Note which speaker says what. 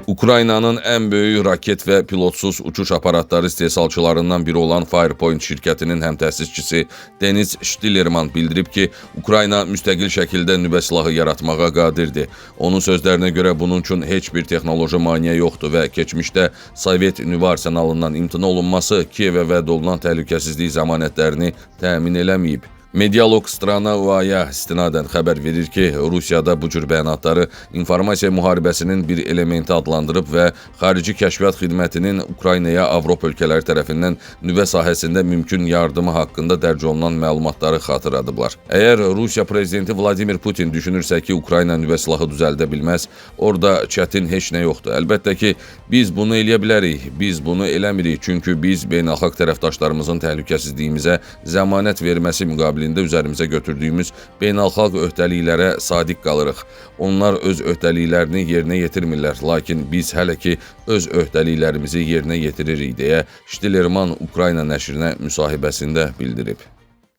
Speaker 1: Ukraynanın ən böyük raket və pilotsuz uçuş aparatları istehsalçılarından biri olan Firepoint şirkətinin həmtəsisçisi Deniz Ştillerman bildirib ki, Ukrayna müstəqil şəkildə nüvə silahı yaratmağa qadirdir. Onun sözlərinə görə bunun üçün heç bir texnoloji maneə yoxdur və keçmişdə Sovet nüvə arsenalından imtina olunması Kiyevə vəd olunan təhlükəsizlik zəmanətlərini təmin eləməyib. Medialog Strana UA-ya istinadən xəbər verir ki, Rusiyada bu cür bəyanatları informasiya müharibəsinin bir elementi adlandırıb və Xarici Kəşfiyyat Xidmətinin Ukraynaya Avropa ölkələri tərəfindən nüvə sahəsində mümkün yardımı haqqında dərc olunan məlumatları xatırladıblar. Əgər Rusiya prezidenti Vladimir Putin düşünürsə ki, Ukrayna nüvə silahı düzəldə bilməz, orada çətin heç nə yoxdur. Əlbəttə ki, biz bunu eləyə bilərik, biz bunu eləmirik, çünki biz beynəlxalq tərəfdaşlarımızın təhlükəsizliyimizə zəmanət verməsi müqabilində üzərimizə götürdüyümüz beynəlxalq öhdəliklərə sadiq qalırıq. Onlar öz öhdəliklərini yerinə yetirmirlər, lakin biz hələ ki öz öhdəliklərimizi yerinə yetiririk deyə Ştillerman Ukrayna nəşrinə müsahibəsində bildirib.